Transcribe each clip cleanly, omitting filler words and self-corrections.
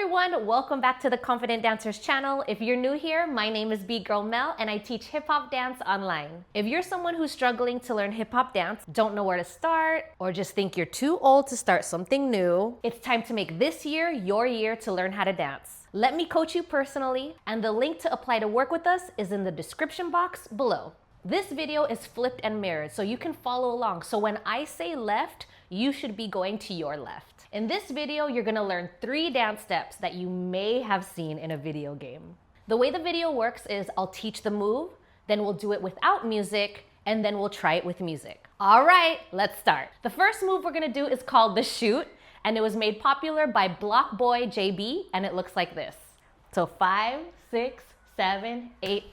everyone, welcome back to the Confident Dancers channel. If you're new here, my name is B-Girl Mel and I teach hip-hop dance online. If you're someone who's struggling to learn hip-hop dance, don't know where to start, or just think you're too old to start something new, it's time to make this year your year to learn how to dance. Let me coach you personally, and the link to apply to work with us is in the description box below. This video is flipped and mirrored, so you can follow along. So when I say left, you should be going to your left. In this video, you're gonna learn 3 dance steps that you may have seen in a video game. The way the video works is I'll teach the move, then we'll do it without music, and then we'll try it with music. All right, let's start. The first move we're gonna do is called the shoot, and it was made popular by BlocBoy JB, and it looks like this. So 5, 6, 7, 8.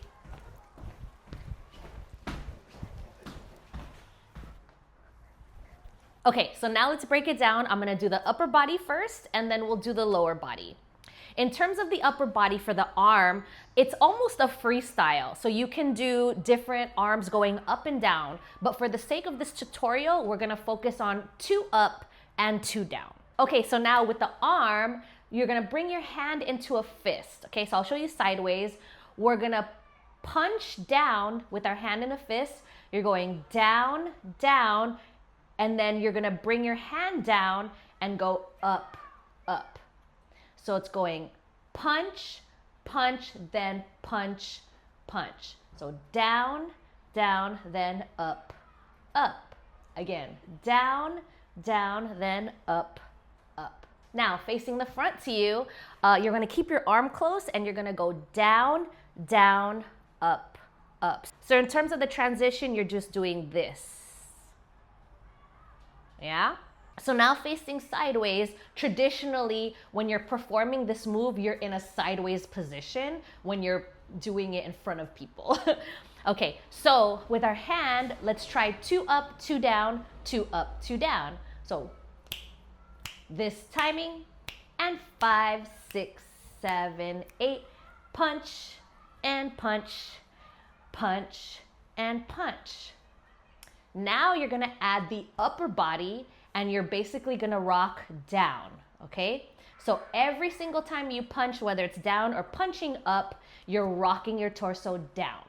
Okay, so now let's break it down. I'm gonna do the upper body first, and then we'll do the lower body. In terms of the upper body for the arm, it's almost a freestyle. So you can do different arms going up and down, but for the sake of this tutorial, we're gonna focus on 2 up and 2 down. Okay, so now with the arm, you're gonna bring your hand into a fist. Okay, so I'll show you sideways. We're gonna punch down with our hand in a fist. You're going down, down, and then you're gonna bring your hand down and go up, up. So it's going punch, punch, then punch, punch. So down, down, then up, up. Again, down, down, then up, up. Now, facing the front to you, you're gonna keep your arm close and you're gonna go down, down, up, up. So in terms of the transition, you're just doing this. Yeah? So now facing sideways, traditionally, when you're performing this move, you're in a sideways position when you're doing it in front of people. Okay, so with our hand, let's try 2 up, 2 down, 2 up, 2 down. So this timing, and 5, 6, 7, 8, punch, and punch, punch, and punch. Now you're gonna add the upper body and you're basically gonna rock down, okay? So every single time you punch, whether it's down or punching up, you're rocking your torso down.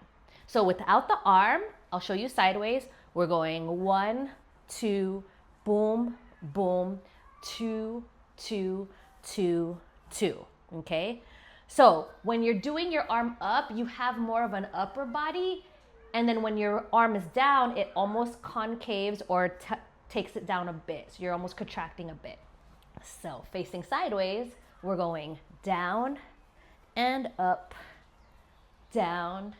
So without the arm, I'll show you sideways. We're going 1, 2, boom, boom, 2, 2, 2, 2, okay? So when you're doing your arm up, you have more of an upper body. And then when your arm is down, it almost concaves or takes it down a bit. So you're almost contracting a bit. So facing sideways, we're going down and up, down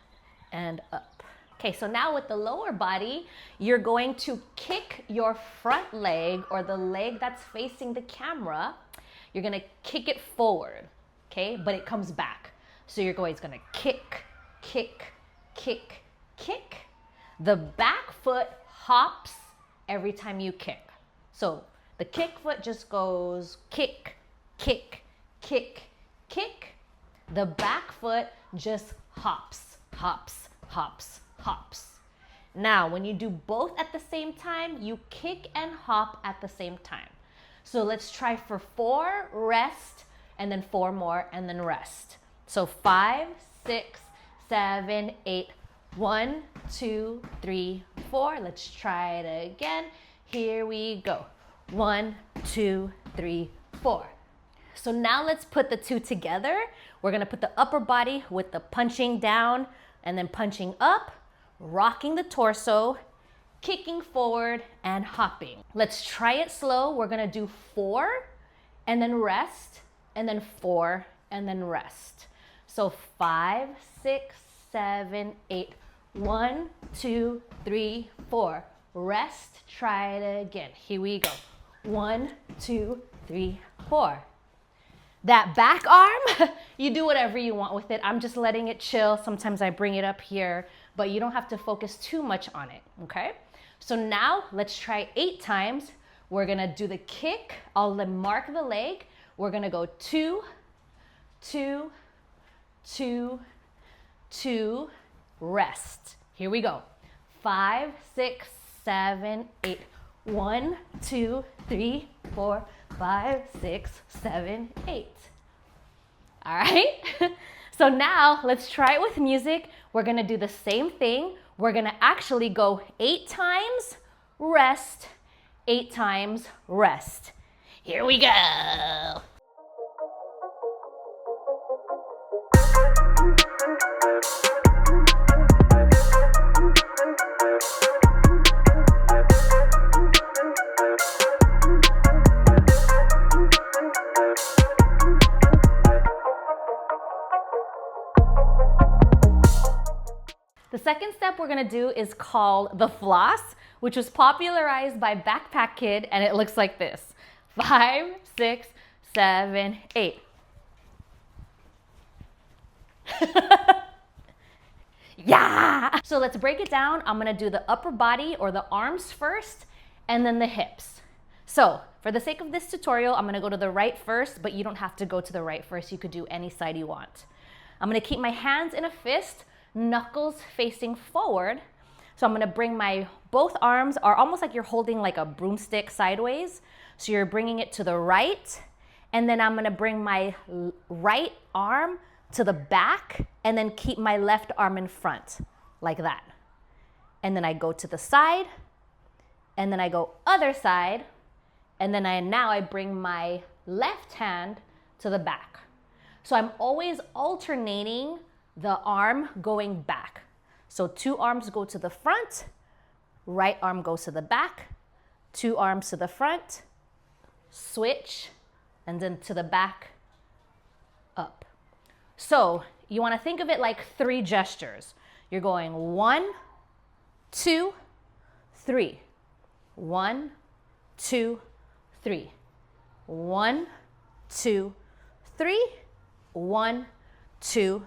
and up. Okay, so now with the lower body, you're going to kick your front leg or the leg that's facing the camera. You're gonna kick it forward, okay? But it comes back. So it's gonna kick, kick, kick, kick. The back foot hops every time you kick. So the kick foot just goes kick, kick, kick, kick. The back foot just hops, hops, hops, hops. Now, when you do both at the same time, you kick and hop at the same time. So let's try for 4, rest, and then 4 more, and then rest. So 5, 6, 7, 8, 1, 2, 3, 4. Let's try it again. Here we go. 1, 2, 3, 4. So now let's put the 2 together. We're gonna put the upper body with the punching down and then punching up, rocking the torso, kicking forward and hopping. Let's try it slow. We're gonna do 4 and then rest, and then 4 and then rest. So 5, 6, 7, 8. 1, 2, 3, 4. Rest, try it again. Here we go. 1, 2, 3, 4. That back arm, you do whatever you want with it. I'm just letting it chill. Sometimes I bring it up here, but you don't have to focus too much on it, okay? So now let's try 8 times. We're gonna do the kick. I'll mark the leg. We're gonna go 2, 2, 2, 2, rest. Here we go. 5, 6, 7, 8. 1, 2, 3, 4, 5, 6, 7, 8. All right? So now let's try it with music. We're gonna do the same thing. We're gonna actually go 8 times, rest, 8 times, rest. Here we go. The second step we're gonna do is called the floss, which was popularized by Backpack Kid, and it looks like this. 5, 6, 7, 8. Yeah! So let's break it down. I'm gonna do the upper body or the arms first, and then the hips. So for the sake of this tutorial, I'm gonna go to the right first, but you don't have to go to the right first. You could do any side you want. I'm gonna keep my hands in a fist, knuckles facing forward. So I'm gonna bring my both arms are almost like you're holding like a broomstick sideways. So you're bringing it to the right, and then I'm gonna bring my right arm to the back and then keep my left arm in front like that. And then I go to the side, and then I go other side, and then now I bring my left hand to the back. So I'm always alternating the arm going back. So 2 arms go to the front, right arm goes to the back, 2 arms to the front, switch, and then to the back, up. So you wanna think of it like 3 gestures. You're going 1, 2, 3. 1, 2, 3. 1, 2, 3. 1, 2,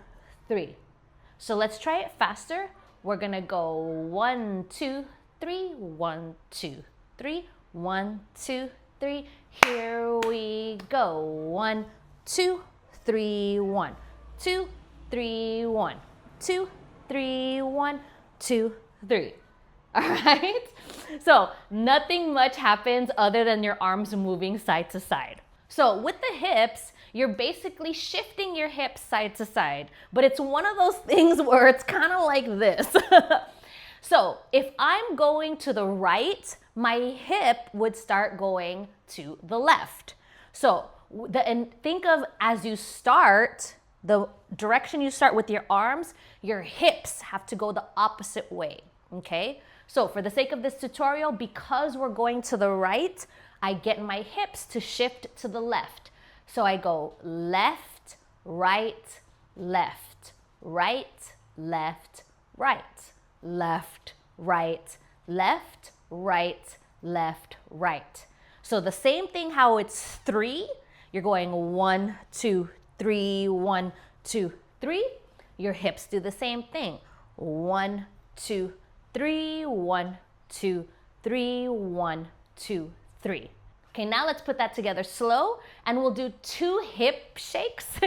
3. So let's try it faster. We're gonna go 1, 2, 3, 1, 2, 3, 1, 2, 3. Here we go. 1, 2, 3, 1, 2, 3, 1, 2, 3, 1, 2, 3. All right? So nothing much happens other than your arms moving side to side. So with the hips, you're basically shifting your hips side to side, but it's one of those things where it's kind of like this. So if I'm going to the right, my hip would start going to the left. So and think of as you start, the direction you start with your arms, your hips have to go the opposite way, okay? So for the sake of this tutorial, because we're going to the right, I get my hips to shift to the left. So I go left, right, left, right, left, right, left, right, left, right, left, right. So the same thing how it's 3, you're going 1, 2, 3, 1, 2, 3. Your hips do the same thing. 1, 2, 3, 1, 2, 3, 1, 2, 3. Okay, now let's put that together slow, and we'll do 2 hip shakes.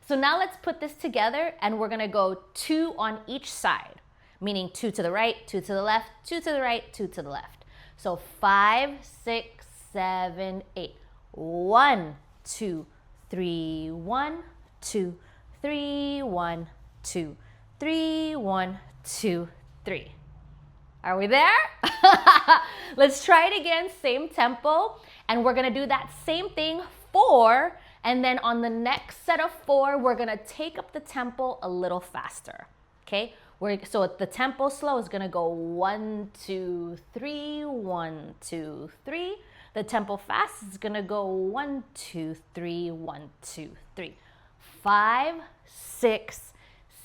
So now let's put this together, and we're gonna go 2 on each side, meaning 2 to the right, 2 to the left, 2 to the right, 2 to the left. So 5, 6, 7, 8. 1, 2, 3, 1, 2, 3, 1, 2, 3, 1, 2, 3. Are we there? Let's try it again, same tempo. And we're gonna do that same thing 4, and then on the next set of 4, we're gonna take up the tempo a little faster, okay? So the tempo slow is gonna go 1, 2, 3, 1, 2, 3. The tempo fast is gonna go 1, 2, 3, 1, 2, 3. 5, 6,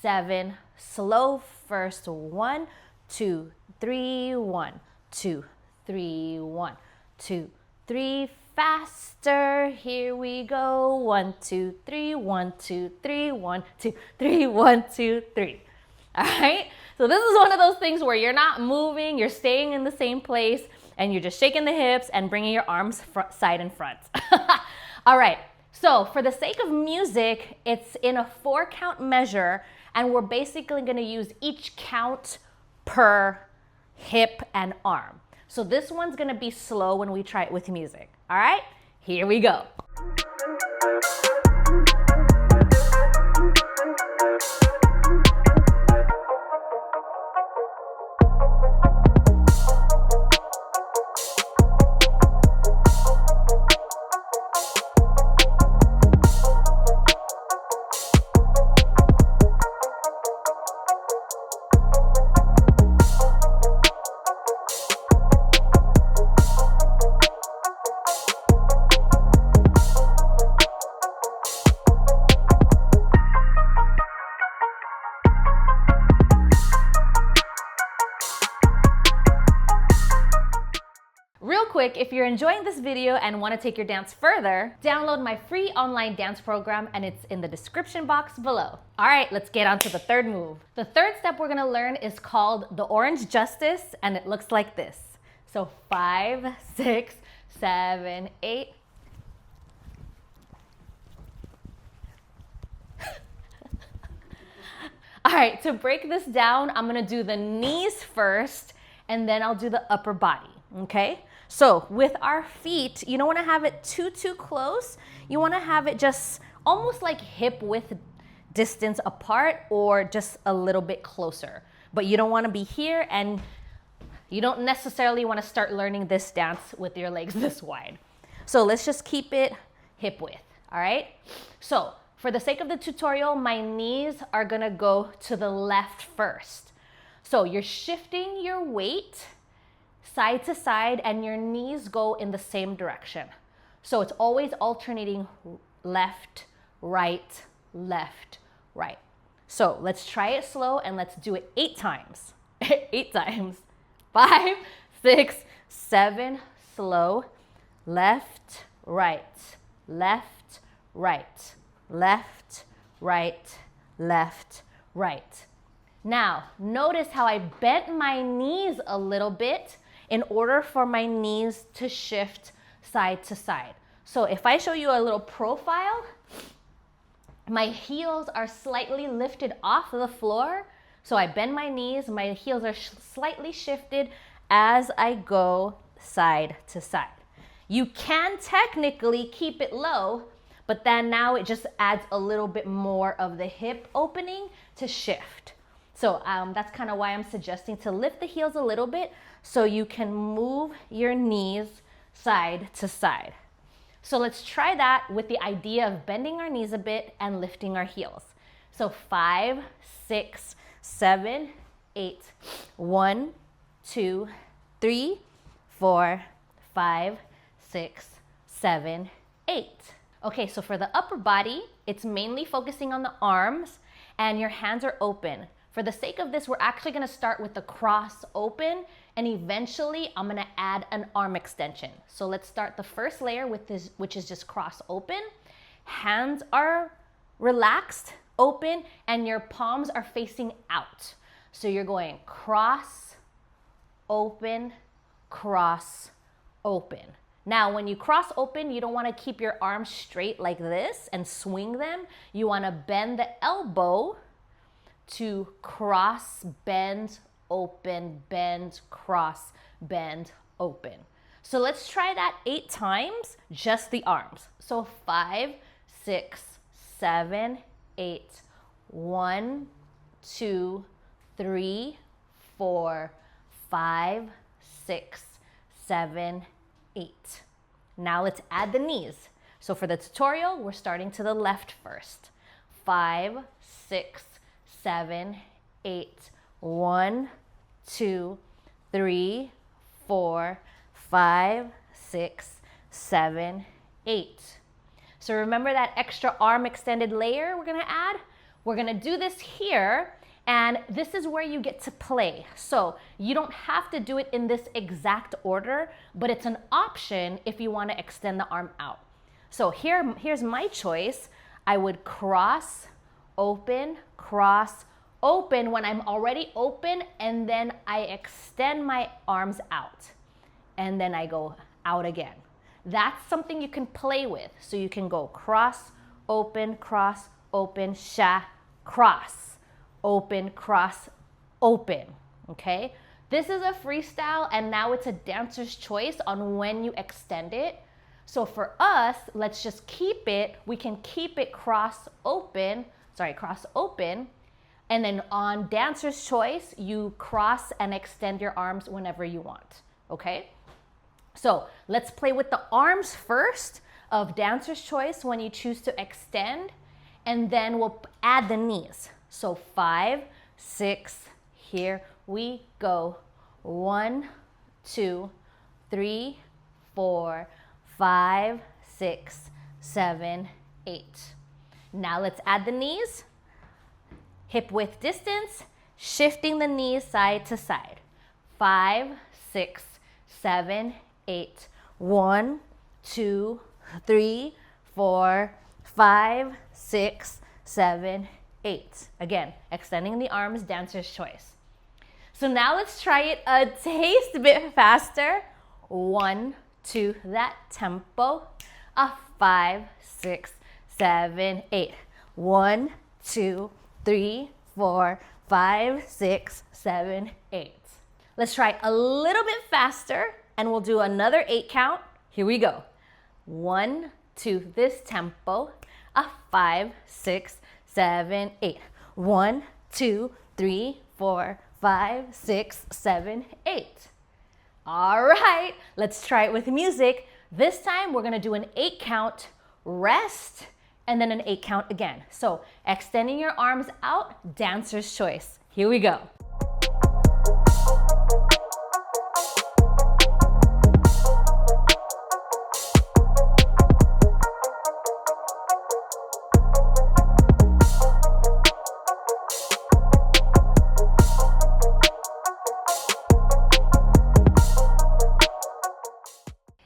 7, slow first, 1, 2, 3, 1, 2, 3, 1, 2, 3, faster, here we go, 1, 2, 3, 1, 2, 3, 1, 2, 3, 1, 2, 3. All right, so this is one of those things where you're not moving, you're staying in the same place, and you're just shaking the hips and bringing your arms side and front. All right, so for the sake of music, it's in a 4-count measure, and we're basically gonna use each count per hip and arm. So this one's gonna be slow when we try it with music. All right, here we go. If you're enjoying this video and want to take your dance further, download my free online dance program and it's in the description box below. All right, let's get on to the third move. The third step we're gonna learn is called the Orange Justice, and it looks like this. So 5, 6, 7, 8. All right, to break this down, I'm gonna do the knees first, and then I'll do the upper body, okay? So with our feet, you don't wanna have it too close. You wanna have it just almost like hip width distance apart or just a little bit closer. But you don't wanna be here, and you don't necessarily wanna start learning this dance with your legs this wide. So let's just keep it hip width, all right? So for the sake of the tutorial, my knees are gonna go to the left first. So you're shifting your weight side to side and your knees go in the same direction. So it's always alternating left, right, left, right. So let's try it slow and let's do it 8 times. 8 times. 5, 6, 7, slow. Left, right, left, right, left, right, left, right. Now, notice how I bent my knees a little bit in order for my knees to shift side to side. So if I show you a little profile, my heels are slightly lifted off the floor. So I bend my knees, my heels are slightly shifted as I go side to side. You can technically keep it low, but then now it just adds a little bit more of the hip opening to shift. So that's kind of why I'm suggesting to lift the heels a little bit so you can move your knees side to side. So let's try that with the idea of bending our knees a bit and lifting our heels. So 5, 6, 7, 8. 1, 2, 3, 4, 5, 6, 7, 8. Okay, so for the upper body, it's mainly focusing on the arms and your hands are open. For the sake of this, we're actually gonna start with the cross open, and eventually I'm gonna add an arm extension. So let's start the first layer with this, which is just cross open. Hands are relaxed, open, and your palms are facing out. So you're going cross, open, cross, open. Now, when you cross open, you don't wanna keep your arms straight like this and swing them. You wanna bend the elbow to cross, bend, open, bend, cross, bend, open. So let's try that 8 times, just the arms. So 5, 6, 7, 8. 1, 2, 3, 4, 5, 6, 7, 8. Now let's add the knees. So for the tutorial, we're starting to the left first. 5, 6, 7, 8. 1, 2, 3, 4, 5, 6, 7, 8. So remember that extra arm extended layer we're gonna add? We're gonna do this here, and this is where you get to play. So you don't have to do it in this exact order, but it's an option if you wanna extend the arm out. So here's my choice. I would cross, open, cross, open when I'm already open, and then I extend my arms out, and then I go out again. That's something you can play with. So you can go cross, open, sha, cross, open, okay? This is a freestyle, and now it's a dancer's choice on when you extend it. So for us, let's just keep it, we can keep it cross, open, and then on dancer's choice, you cross and extend your arms whenever you want, okay? So let's play with the arms first of dancer's choice when you choose to extend, and then we'll add the knees. So 5, 6, here we go. 1, 2, 3, 4, 5, 6, 7, 8. Now let's add the knees. Hip width distance, shifting the knees side to side. 5, 6, 7, 8. 1, 2, 3, 4, 5, 6, 7, 8. Again, extending the arms, dancer's choice. So now let's try it a taste bit faster. 1, 2, that tempo. 5, 6, 7, 8. 1, 2, 3, 4, 5, 6, 7, 8. Let's try a little bit faster and we'll do another 8 count. Here we go. 1, 2, this tempo. 5, 6, 7, 8. 1, 2, 3, 4, 5, 6, 7, 8. All right, let's try it with music. This time we're gonna do an 8 count, rest, and then an 8 count again. So extending your arms out, dancer's choice. Here we go.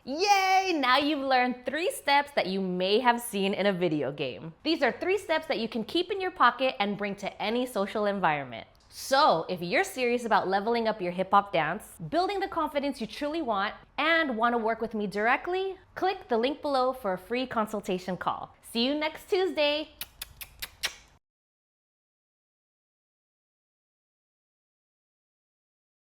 Yay! Now you've learned 3 steps that you may have seen in a video game. These are 3 steps that you can keep in your pocket and bring to any social environment. So if you're serious about leveling up your hip hop dance, building the confidence you truly want, and want to work with me directly, click the link below for a free consultation call. See you next Tuesday.